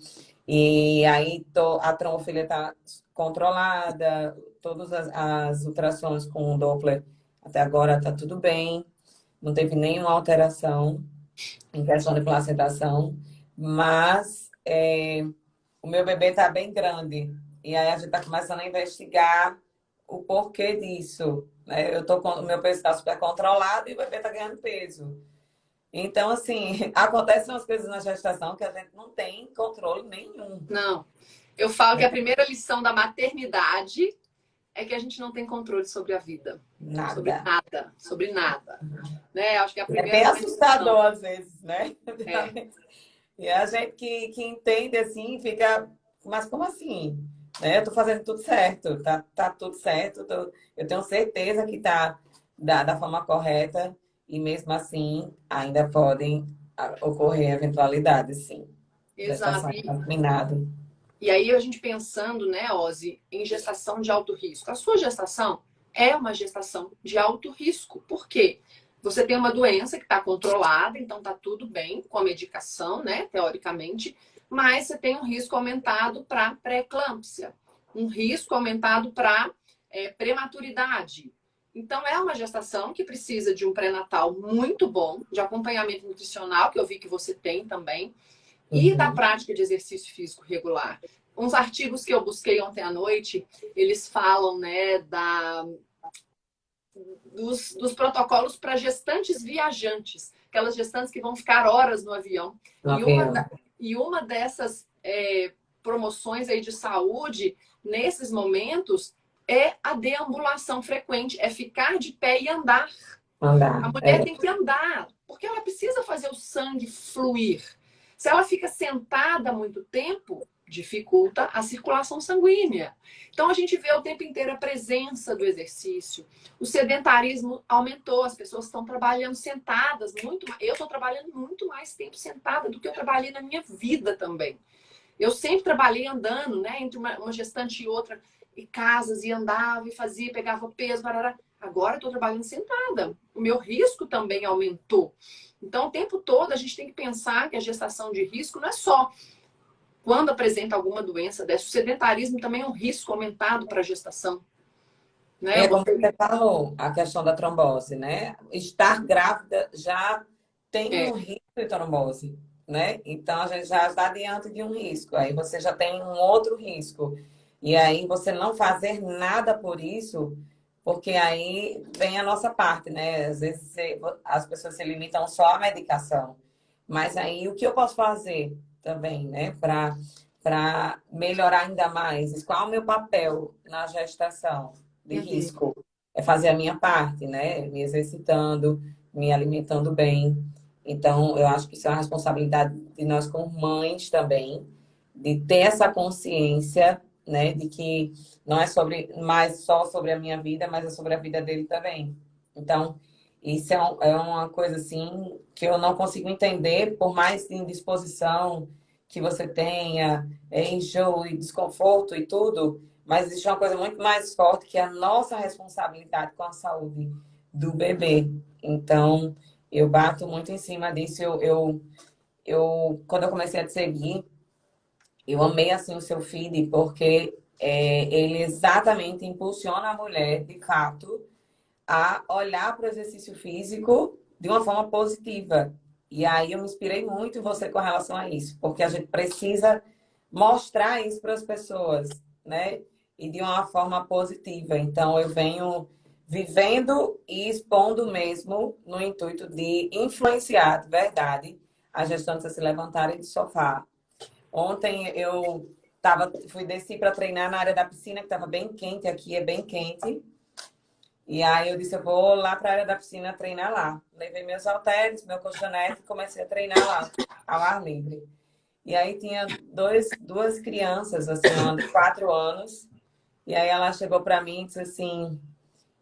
e aí a trombofilia tá controlada, todas as ultrassons com o Doppler até agora tá tudo bem, não teve nenhuma alteração em questão de placentação, mas o meu bebê tá bem grande. E aí a gente tá começando a investigar o porquê disso, né? Eu tô com o meu peso está super controlado e o bebê tá ganhando peso. Então, assim, acontecem umas coisas na gestação que a gente não tem controle nenhum, Não. Eu falo que né? a primeira lição da maternidade é que a gente não tem controle sobre a vida, Nada. sobre nada, né? Acho que é a É primeira bem grande lição. assustador às vezes, né? É, E a gente que entende assim, fica, mas como assim? Né? Eu tô fazendo tudo certo, tá tudo certo, eu tenho certeza que tá da forma correta, e mesmo assim ainda podem ocorrer eventualidades, sim. exato. Gestação contaminada. E aí a gente pensando, né, Ozzy, em gestação de alto risco. A sua gestação é uma gestação de alto risco. Por quê? Você tem uma doença que está controlada, então está tudo bem com a medicação, né, teoricamente, mas você tem um risco aumentado para pré-eclâmpsia, um risco aumentado para prematuridade. Então é uma gestação que precisa de um pré-natal muito bom, de acompanhamento nutricional, que eu vi que você tem também, e da Uhum. prática de exercício físico regular. Uns artigos que eu busquei ontem à noite, eles falam, né, dos protocolos para gestantes viajantes, aquelas gestantes que vão ficar horas no avião. No E uma, avião. e uma dessas promoções aí de saúde, nesses momentos, é a deambulação frequente, é ficar de pé e andar. A Andar. mulher tem que andar, porque ela precisa fazer o sangue fluir. Se ela fica sentada muito tempo, dificulta a circulação sanguínea. Então a gente vê o tempo inteiro a presença do exercício. O sedentarismo aumentou, as pessoas estão trabalhando sentadas muito mais. Eu estou trabalhando muito mais tempo sentada do que eu trabalhei na minha vida também. Eu sempre trabalhei andando, né, entre uma gestante e outra, e casas, e andava, e fazia, pegava peso, barará. Agora eu estou trabalhando sentada. O meu risco também aumentou. Então, o tempo todo a gente tem que pensar que a gestação de risco não é só quando apresenta alguma doença dessa. O sedentarismo também é um risco aumentado para a gestação. Né? É como você falou, a questão da trombose, né? Estar grávida já tem É, um risco de trombose, né? Então a gente já está diante de um risco. Aí você já tem um outro risco. E aí você não fazer nada por isso, porque aí vem a nossa parte, né? Às vezes as pessoas se limitam só à medicação. Mas aí o que eu posso fazer também, né? Para melhorar ainda mais? Qual é o meu papel na gestação? De uhum, risco. É fazer a minha parte, né? Me exercitando, me alimentando bem. Então, eu acho que isso é uma responsabilidade de nós como mães também, de ter essa consciência, né, de que não é sobre mais só sobre a minha vida, mas é sobre a vida dele também. Então, Isso é uma coisa assim que eu não consigo entender, por mais indisposição que você tenha, enjoo e desconforto e tudo, mas existe uma coisa muito mais forte que é a nossa responsabilidade com a saúde do bebê. Então, eu bato muito em cima disso. Quando eu comecei a te seguir, eu amei assim o seu feed, porque ele exatamente impulsiona a mulher, de fato, a olhar para o exercício físico de uma forma positiva. E aí eu me inspirei muito em você com relação a isso, porque a gente precisa mostrar isso para as pessoas, né? E de uma forma positiva. Então eu venho vivendo e expondo mesmo no intuito de influenciar de verdade as gestantes a se levantarem do sofá. Ontem fui descer para treinar na área da piscina, que estava bem quente, aqui é bem quente. E aí eu disse, eu vou lá para a área da piscina treinar lá. Levei meus halteres, meu colchonete e comecei a treinar lá, ao ar livre. E aí tinha duas crianças, assim, uma de 4 anos. E aí ela chegou para mim e disse assim,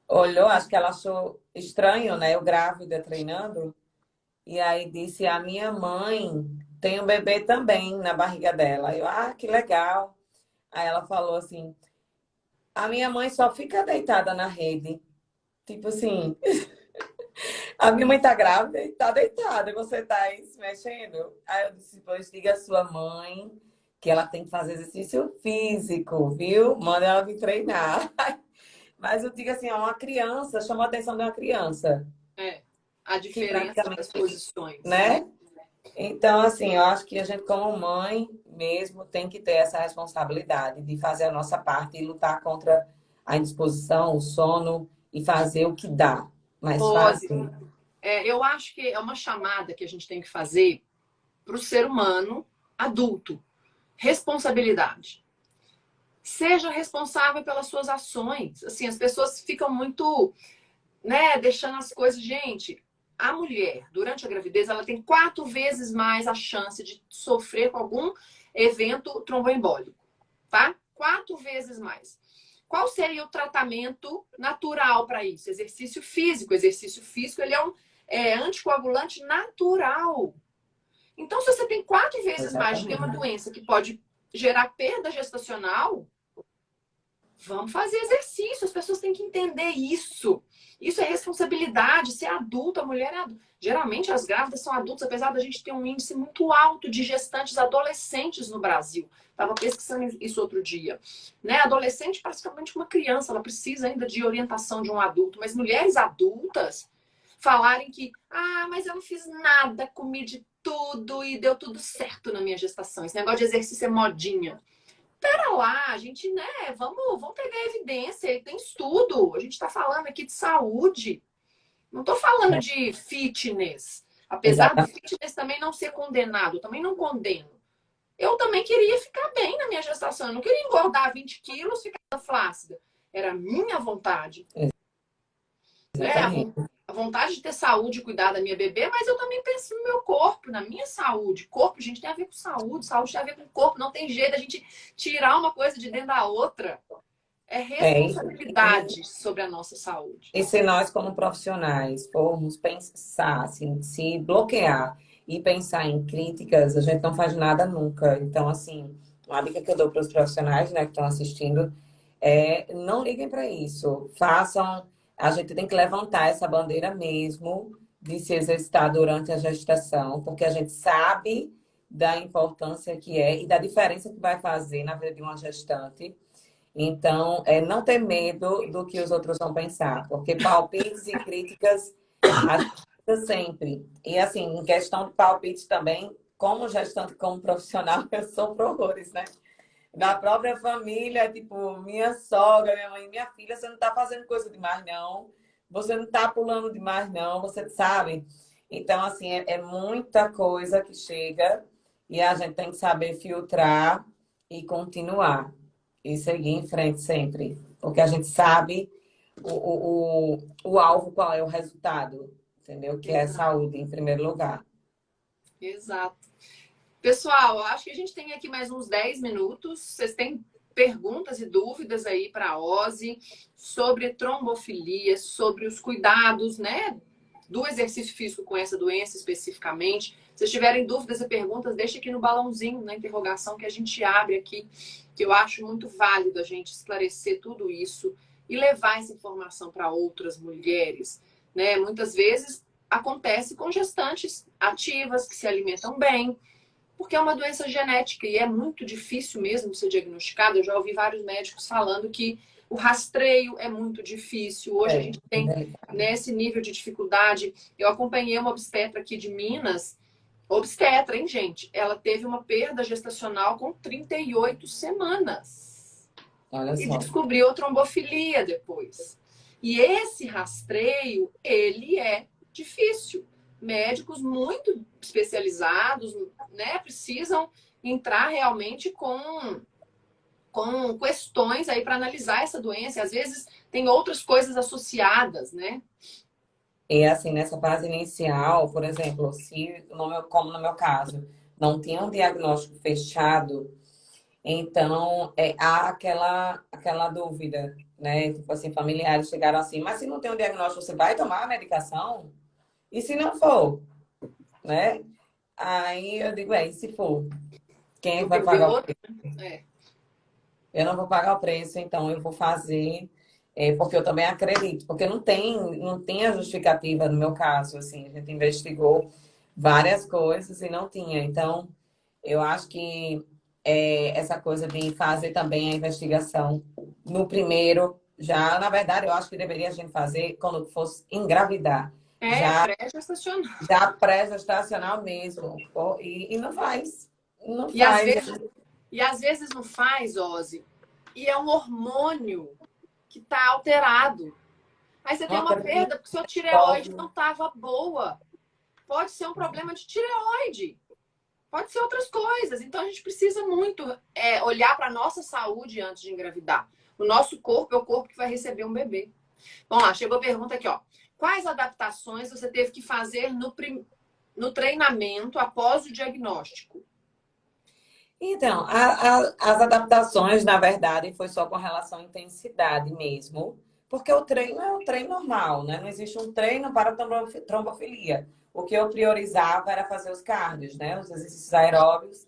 olhou, acho que ela achou estranho, né? Eu grávida treinando. E aí disse, a minha mãe tem um bebê também na barriga dela. Eu, que legal. Aí ela falou assim, a minha mãe só fica deitada na rede. Tipo assim, a minha mãe tá grávida e tá deitada, e você tá aí se mexendo. Aí eu disse, pois diga à sua mãe que ela tem que fazer exercício físico, viu? Manda ela vir treinar. Mas eu digo assim, uma criança, chamou a atenção de uma criança, É, a que diferença das praticamente, posições, né? né? Então, assim, eu acho que a gente, como mãe, mesmo tem que ter essa responsabilidade de fazer a nossa parte e lutar contra a indisposição, o sono e fazer o que dá. Mas Pose. fazer. Eu acho que é uma chamada que a gente tem que fazer para o ser humano adulto. Responsabilidade. Seja responsável pelas suas ações. Assim, as pessoas ficam muito, né, deixando as coisas. Gente, a mulher, durante a gravidez, ela tem 4 vezes mais a chance de sofrer com algum evento tromboembólico, tá? 4 vezes mais. Qual seria o tratamento natural para isso? Exercício físico. Exercício físico, ele é um anticoagulante natural. Então, se você tem 4 vezes mais de ter uma Exatamente. doença que pode gerar perda gestacional, vamos fazer exercício. As pessoas têm que entender isso. Isso é responsabilidade. Ser adulto, a mulher é adulta. Geralmente as grávidas são adultas, apesar da gente ter um índice muito alto de gestantes adolescentes no Brasil. Estava pesquisando isso outro dia. Né? Adolescente, praticamente uma criança, ela precisa ainda de orientação de um adulto. Mas mulheres adultas falarem que, mas eu não fiz nada, comi de tudo e deu tudo certo na minha gestação. Esse negócio de exercício é modinha. Pera lá, a gente, né? Vamos pegar evidência, tem estudo. A gente está falando aqui de saúde. Não estou falando de fitness. Apesar do Exatamente. fitness também não ser condenado, eu também não condeno. Eu também queria ficar bem na minha gestação. Eu não queria engordar 20 quilos e ficar flácida. Era a minha vontade. Né? Exatamente. A vontade de ter saúde e cuidar da minha bebê, mas eu também penso no meu corpo, na minha saúde. Corpo, gente, tem a ver com saúde, saúde tem a ver com corpo. Não tem jeito a gente tirar uma coisa de dentro da outra. É É, responsabilidade sobre a nossa saúde. e se nós, como profissionais, formos pensar, assim, se bloquear e pensar em críticas, a gente não faz nada nunca. Então, assim, uma dica que eu dou para os profissionais, né, que estão assistindo é não liguem para isso. Façam. A gente tem que levantar essa bandeira mesmo de se exercitar durante a gestação, porque a gente sabe da importância que é e da diferença que vai fazer na vida de uma gestante. Então, não ter medo do que os outros vão pensar, porque palpites e críticas a gente escuta sempre. E assim, em questão de palpites também, como gestante, como profissional, eu sofro horrores, né? Da própria família, tipo, minha sogra, minha mãe, minha filha, você não tá fazendo coisa demais, não. Você não tá pulando demais, não. Você sabe? Então, assim, é muita coisa que chega e a gente tem que saber filtrar e continuar. E seguir em frente sempre. Porque a gente sabe o alvo, qual é o resultado, entendeu? Que é Exato. saúde em primeiro lugar. Exato. Pessoal, eu acho que a gente tem aqui mais uns 10 minutos. Vocês têm perguntas e dúvidas aí para a Ozzy sobre trombofilia, sobre os cuidados, né? do exercício físico com essa doença especificamente. Se vocês tiverem dúvidas e perguntas, deixa aqui no balãozinho, na interrogação que a gente abre aqui, que eu acho muito válido a gente esclarecer tudo isso e levar essa informação para outras mulheres, né? Muitas vezes acontece com gestantes ativas que se alimentam bem, porque é uma doença genética e é muito difícil mesmo ser diagnosticada. Eu já ouvi vários médicos falando que o rastreio é muito difícil. Hoje a gente tem, né, esse nível de dificuldade. Eu acompanhei uma obstetra aqui de Minas, obstetra, hein, gente? Ela teve uma perda gestacional com 38 semanas. Olha E só. descobriu trombofilia depois. E esse rastreio, ele é difícil. Médicos muito especializados, né, precisam entrar realmente com questões aí para analisar essa doença. E às vezes tem outras coisas associadas, né? E assim, nessa fase inicial, por exemplo, se, como no meu caso, não tinha um diagnóstico fechado, então há aquela dúvida, né? Tipo assim, familiares chegaram assim, mas se não tem um diagnóstico, você vai tomar a medicação? E se não for, né? Aí eu digo, e se for? Quem vai pagar o preço? É. Eu não vou pagar o preço, então eu vou fazer, porque eu também acredito, porque não tem a justificativa no meu caso, assim, a gente investigou várias coisas e não tinha. Então, eu acho que essa coisa de fazer também a investigação no primeiro, já, na verdade, eu acho que deveria a gente fazer quando fosse engravidar. Já, Pré-gestacional. já pré-gestacional mesmo. E não faz. Não E às faz. vezes, não faz, Ozzy. E é um hormônio que está alterado. Aí você tem Não uma acredito. perda porque sua tireoide não estava boa. Pode ser um problema de tireoide. Pode ser outras coisas. Então a gente precisa muito olhar para a nossa saúde antes de engravidar. O nosso corpo é o corpo que vai receber um bebê. Vamos lá, chegou a pergunta aqui, ó. Quais adaptações você teve que fazer no treinamento após o diagnóstico? Então, as adaptações, na verdade, foi só com relação à intensidade mesmo, porque o treino é um treino normal, né? Não existe um treino para trombofilia. O que eu priorizava era fazer os cardios, né? Os exercícios aeróbicos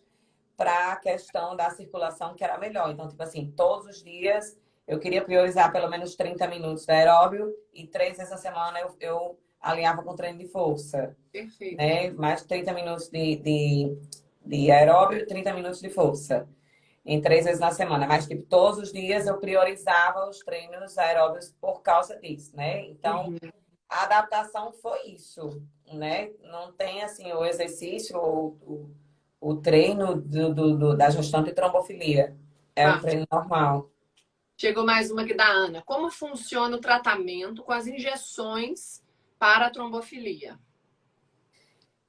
para a questão da circulação, que era melhor. Então, tipo assim, todos os dias eu queria priorizar pelo menos 30 minutos de aeróbio e 3 vezes a semana eu alinhava com treino de força. Perfeito. Né? Mais 30 minutos de aeróbio e 30 minutos de força. Em 3 vezes na semana. Mas, tipo, todos os dias eu priorizava os treinos aeróbios por causa disso, né? Então, a adaptação foi isso, né? Não tem, assim, o exercício ou o treino da gestante de trombofilia. É um treino normal. Chegou mais uma aqui da Ana. Como funciona o tratamento com as injeções para a trombofilia?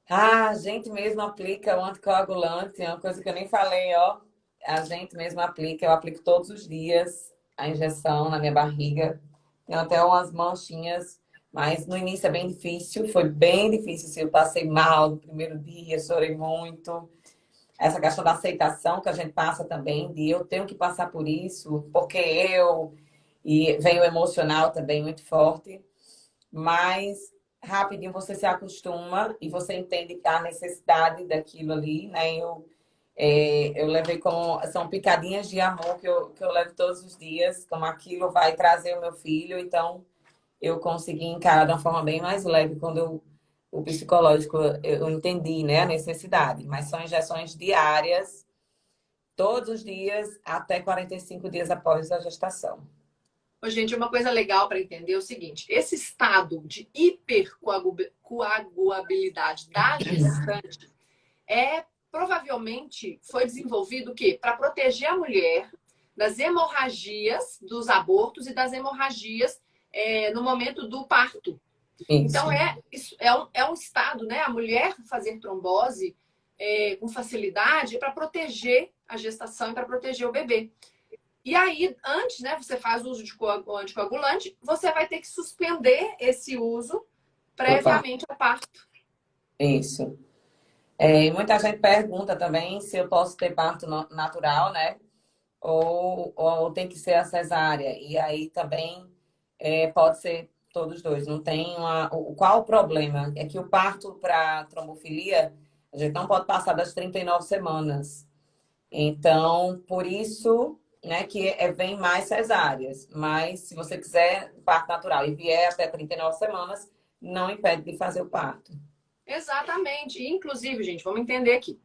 Ah, a gente mesmo aplica o anticoagulante, é uma coisa que eu nem falei, ó. A gente mesmo aplica, eu aplico todos os dias a injeção na minha barriga. Tem até umas manchinhas, mas no início é bem difícil, foi bem difícil. Assim, eu passei mal no primeiro dia, chorei muito. Essa questão da aceitação que a gente passa também, de eu tenho que passar por isso, porque eu. E vem o emocional também muito forte. Mas rapidinho você se acostuma e você entende que há necessidade daquilo ali, né? Eu levei como... São picadinhas de amor que eu levo todos os dias, como aquilo vai trazer o meu filho, então eu consegui encarar de uma forma bem mais leve quando o psicológico eu entendi, né, a necessidade. Mas são injeções diárias, todos os dias, até 45 dias após a gestação. Ô, gente, uma coisa legal para entender é o seguinte: esse estado de hipercoagulabilidade da gestante provavelmente foi desenvolvido o quê? Para proteger a mulher das hemorragias, dos abortos e das hemorragias no momento do parto. Isso. Então, é um estado, né? A mulher fazer trombose com facilidade para proteger a gestação e para proteger o bebê. E aí, antes, né, você faz o uso de anticoagulante, você vai ter que suspender esse uso previamente ao parto. Isso. E muita gente pergunta também se eu posso ter parto natural, né? Ou tem que ser a cesárea. E aí também pode ser todos dois. Não tem qual o problema? É que o parto para trombofilia, a gente não pode passar das 39 semanas. Então, por isso, né, que vem mais cesáreas. Mas se você quiser parto natural e vier até 39 semanas, não impede de fazer o parto. Exatamente. Inclusive, gente, vamos entender aqui.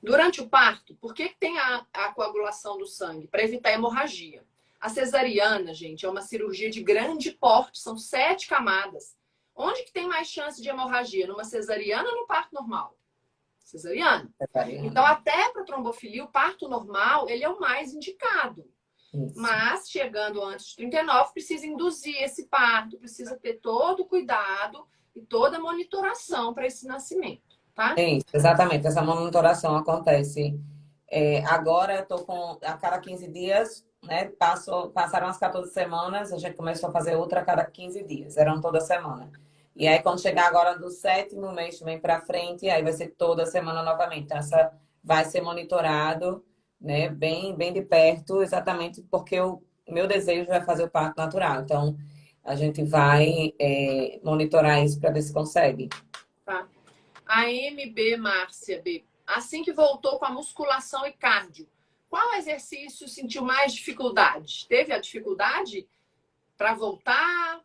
Durante o parto, por que tem a coagulação do sangue? Para evitar hemorragia. A cesariana, gente, é uma cirurgia de grande porte, são 7 camadas. Onde que tem mais chance de hemorragia? Numa cesariana ou no parto normal? Cesariana. Então, até para trombofilia, o parto normal, ele é o mais indicado. Isso. Mas, chegando antes de 39, precisa induzir esse parto, precisa ter todo o cuidado e toda a monitoração para esse nascimento, tá? Isso, exatamente. Essa monitoração acontece. Agora, eu estou com a cada 15 dias, né? Passaram as 14 semanas, a gente começou a fazer outra a cada 15 dias, eram toda semana. E aí, quando chegar agora do 7º mês também para frente, aí vai ser toda semana novamente. Então, essa vai ser monitorado, né? Bem, bem de perto, exatamente porque o meu desejo é fazer o parto natural. Então, a gente vai monitorar isso para ver se consegue. Tá. A MB Márcia B. Assim que voltou com a musculação e cardio, qual exercício sentiu mais dificuldade? Teve a dificuldade para voltar?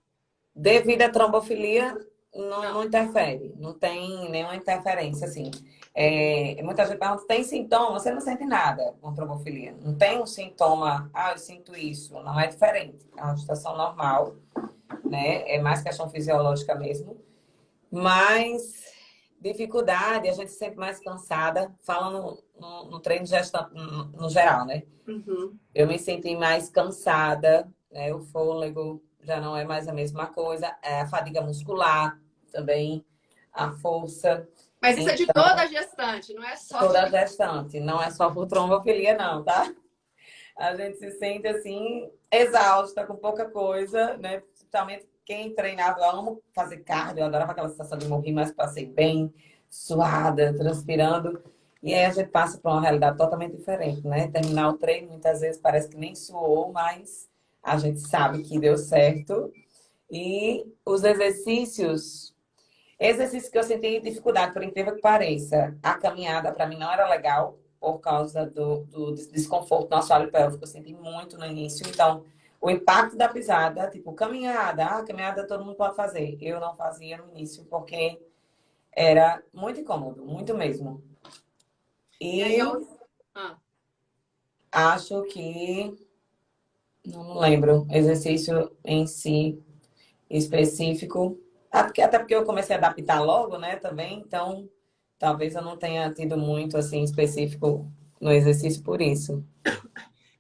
Devido à trombofilia, não interfere, não tem nenhuma interferência, assim. Muita gente pergunta, tem sintoma? Você não sente nada com trombofilia. Não tem um sintoma, eu sinto isso. Não é diferente. É uma situação normal, né? É mais questão fisiológica mesmo. Mas dificuldade, a gente se sente mais cansada, falando no treino de gestão, no geral, né? Uhum. Eu me senti mais cansada, né? O fôlego já não é mais a mesma coisa, a fadiga muscular também, a força. Mas isso é de toda gestante, não é só Toda gestante, não é só por trombofilia, não, tá? A gente se sente assim, exausta, com pouca coisa, né? Principalmente quem treinava, eu amo fazer cardio, eu adorava aquela sensação de morrer, mas passei bem, suada, transpirando. E aí a gente passa por uma realidade totalmente diferente, né? Terminar o treino, muitas vezes parece que nem suou, mas a gente sabe que deu certo. E os exercícios que eu senti dificuldade, por incrível que pareça, a caminhada para mim não era legal por causa do desconforto no assoalho pélvico. Eu senti muito no início. Então, o impacto da pisada, tipo, caminhada todo mundo pode fazer. Eu não fazia no início porque era muito incômodo, muito mesmo. E aí E ah, acho que, não lembro, exercício em si específico. Até porque eu comecei a adaptar logo, né, também. Então, talvez eu não tenha tido muito, assim, específico no exercício por isso.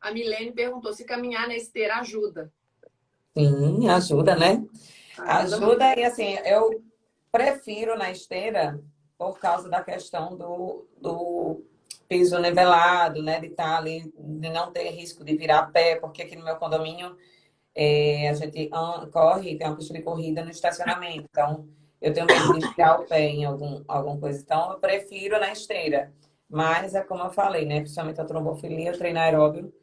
a Milene perguntou se caminhar na esteira ajuda. Sim, ajuda, né? Ajuda muito. Ajuda e, assim, eu prefiro na esteira por causa da questão do piso nivelado, né? De estar ali, de não ter risco de virar pé, porque aqui no meu condomínio a gente corre, tem uma pista de corrida no estacionamento. Então, eu tenho medo de virar o pé em alguma coisa. Então, eu prefiro na esteira. Mas é como eu falei, né? Principalmente a trombofilia, o treino aeróbio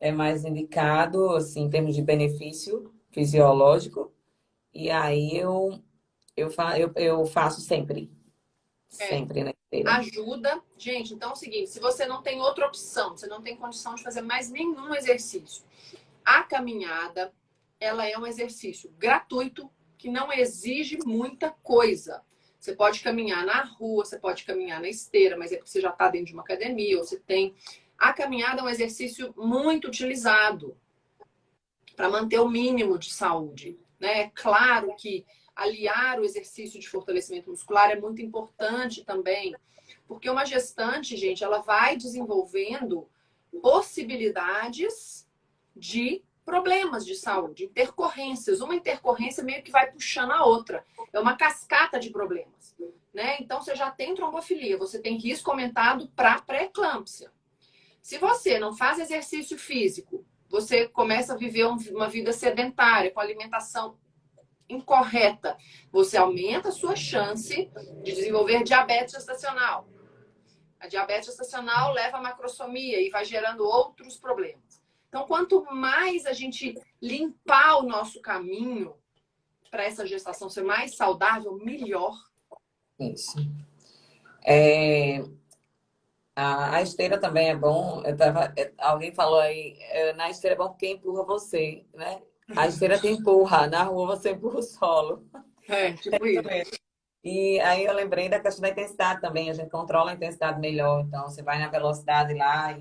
é mais indicado, assim, em termos de benefício fisiológico. E aí eu faço sempre. É, Sempre na esteira. ajuda. Gente, então é o seguinte, se você não tem outra opção, você não tem condição de fazer mais nenhum exercício, a caminhada, ela é um exercício gratuito que não exige muita coisa. Você pode caminhar na rua, você pode caminhar na esteira, mas é porque você já está dentro de uma academia, ou você tem. A caminhada é um exercício muito utilizado para manter o mínimo de saúde, né? É claro que aliar o exercício de fortalecimento muscular é muito importante também, porque uma gestante, gente, ela vai desenvolvendo possibilidades de problemas de saúde, intercorrências. Uma intercorrência meio que vai puxando a outra. É uma cascata de problemas, né? Então você já tem trombofilia, você tem risco aumentado para pré-eclâmpsia. Se você não faz exercício físico, você começa a viver uma vida sedentária, com alimentação incorreta, você aumenta a sua chance de desenvolver diabetes gestacional. A diabetes gestacional leva à macrosomia e vai gerando outros problemas. Então, quanto mais a gente limpar o nosso caminho para essa gestação ser mais saudável, melhor. Isso. É, a esteira também é bom. Alguém falou aí, na esteira é bom porque empurra você, né? A esteira te empurra, na rua você empurra o solo. É, tipo isso. E aí eu lembrei da questão da intensidade também. A gente controla a intensidade melhor. Então, você vai na velocidade lá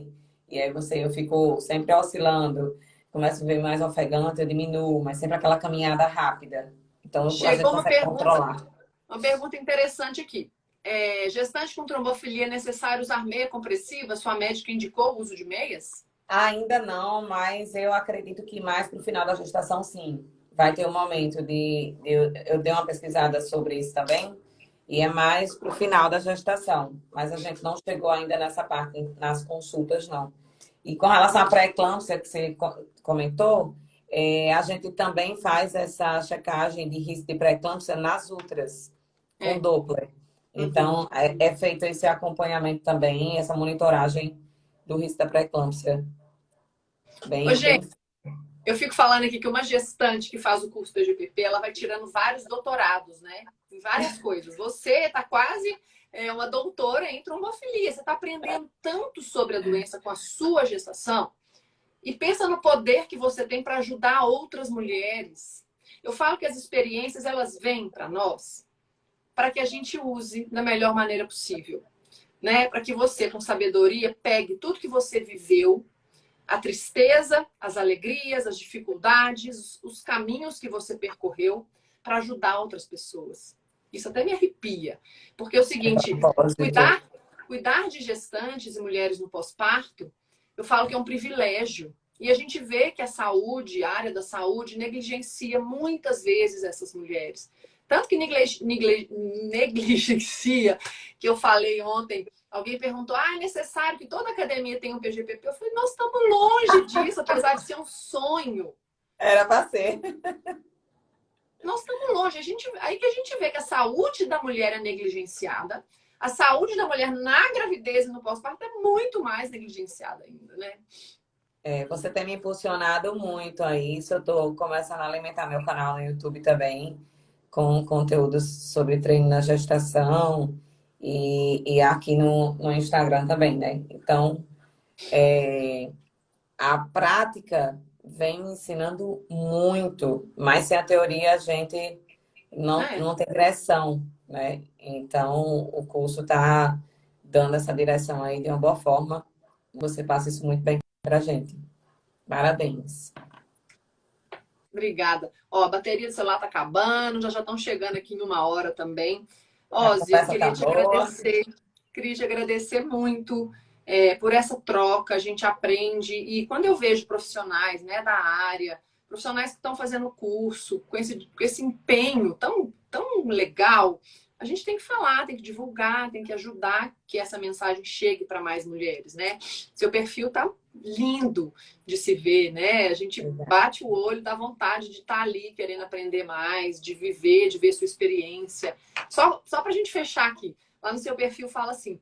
e aí eu fico sempre oscilando. Começo a ver mais ofegante, eu diminuo, mas sempre aquela caminhada rápida. Então, a gente Chegou consegue controlar. uma pergunta interessante aqui. Gestante com trombofilia é necessário usar meia compressiva? Sua médica indicou o uso de meias? Ainda não, mas eu acredito que mais para o final da gestação, sim. Vai ter um momento eu dei uma pesquisada sobre isso também, e é mais para o final da gestação. Mas a gente não chegou ainda nessa parte, nas consultas, não. E com relação à pré-eclâmpsia que você comentou, a gente também faz essa checagem de risco de pré-eclâmpsia nas ultras, com É. Doppler. Então, é feito esse acompanhamento também, essa monitoragem do risco da pré-eclâmpsia. Ô, Bem, bem. gente, eu fico falando aqui que uma gestante que faz o curso PGPP, ela vai tirando vários doutorados, né? Em várias coisas. Você tá quase uma doutora em trombofilia. Você está aprendendo tanto sobre a doença com a sua gestação. E pensa no poder que você tem para ajudar outras mulheres. Eu falo que as experiências, elas vêm para nós para que a gente use da melhor maneira possível, né? Para que você, com sabedoria, pegue tudo que você viveu, a tristeza, as alegrias, as dificuldades, os caminhos que você percorreu para ajudar outras pessoas. Isso até me arrepia. Porque é o seguinte, cuidar de gestantes e mulheres no pós-parto, eu falo que é um privilégio. E a gente vê que a saúde, a área da saúde, negligencia muitas vezes essas mulheres. Tanto que negligencia, que eu falei ontem, alguém perguntou, é necessário que toda academia tenha um PGPP? Eu falei, nós estamos longe disso, apesar de ser um sonho. Era para ser. Nós estamos longe. Aí que a gente vê que a saúde da mulher é negligenciada, a saúde da mulher na gravidez e no pós-parto é muito mais negligenciada ainda, né? Você tem me impulsionado muito a isso. Eu estou começando a alimentar meu canal no YouTube também, com conteúdos sobre treino na gestação e aqui no Instagram também, né? Então, a prática vem me ensinando muito, mas sem a teoria a gente não tem direção, né? Então, o curso está dando essa direção aí de uma boa forma. Você passa isso muito bem pra gente. Parabéns. Obrigada. Ó, a bateria do celular tá acabando, já estão chegando aqui em 1 hora também. A Ó, Zia, conversa tá queria te agradecer muito por essa troca, a gente aprende. E quando eu vejo profissionais, né, da área, profissionais que estão fazendo curso, com esse empenho tão legal, a gente tem que falar, tem que divulgar, tem que ajudar que essa mensagem chegue para mais mulheres, né? Seu perfil tá lindo de se ver, né? A gente bate o olho, dá vontade de estar ali querendo aprender mais, de viver, de ver sua experiência. Só para a gente fechar aqui, lá no seu perfil fala assim,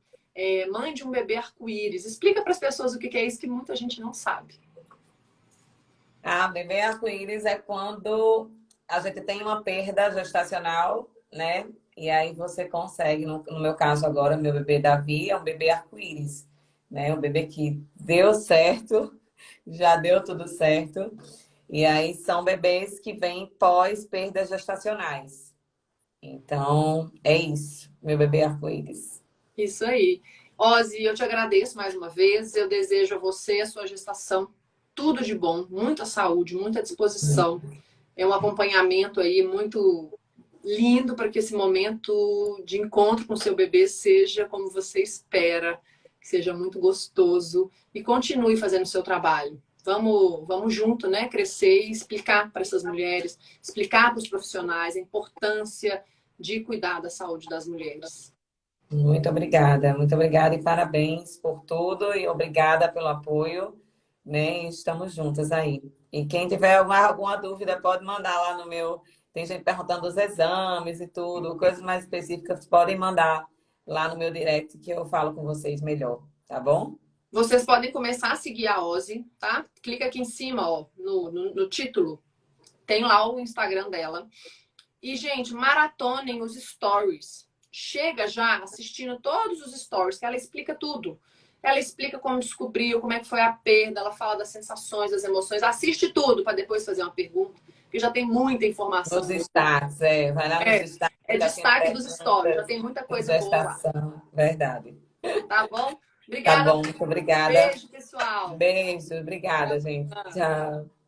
mãe de um bebê arco-íris. Explica para as pessoas o que é isso que muita gente não sabe. Bebê arco-íris é quando a gente tem uma perda gestacional, né? E aí você consegue, no meu caso agora, meu bebê Davi é um bebê arco-íris, né? Um bebê que deu certo, já deu tudo certo. E aí são bebês que vêm pós perdas gestacionais. Então, é isso, meu bebê arco-íris. Isso aí. Ozzy, eu te agradeço mais uma vez. Eu desejo a você, a sua gestação, tudo de bom, muita saúde, muita disposição. É um acompanhamento aí muito lindo para que esse momento de encontro com seu bebê seja como você espera, que seja muito gostoso e continue fazendo o seu trabalho. Vamos junto, né? Crescer e explicar para essas mulheres, explicar para os profissionais a importância de cuidar da saúde das mulheres. Muito obrigada e parabéns por tudo e obrigada pelo apoio, né? E estamos juntas aí. E quem tiver alguma dúvida pode mandar lá no meu. Tem gente perguntando os exames e tudo, coisas mais específicas podem mandar lá no meu direct que eu falo com vocês melhor, tá bom? Vocês podem começar a seguir a Ozzy, tá? Clica aqui em cima, ó, no título. Tem lá o Instagram dela. E, gente, maratonem os stories. Chega já assistindo todos os stories, que ela explica tudo. Ela explica como descobriu, como é que foi a perda, ela fala das sensações, das emoções. Assiste tudo para depois fazer uma pergunta, porque já tem muita Nos informação. destaques, vai lá nos É, destaques, é já tem a destaque dos stories, já pergunta tem muita de coisa boa lá. gestação, verdade. Tá bom? Tá Obrigada. bom, muito obrigada. Beijo, pessoal. Beijo, obrigada, gente. Tchau. Tchau.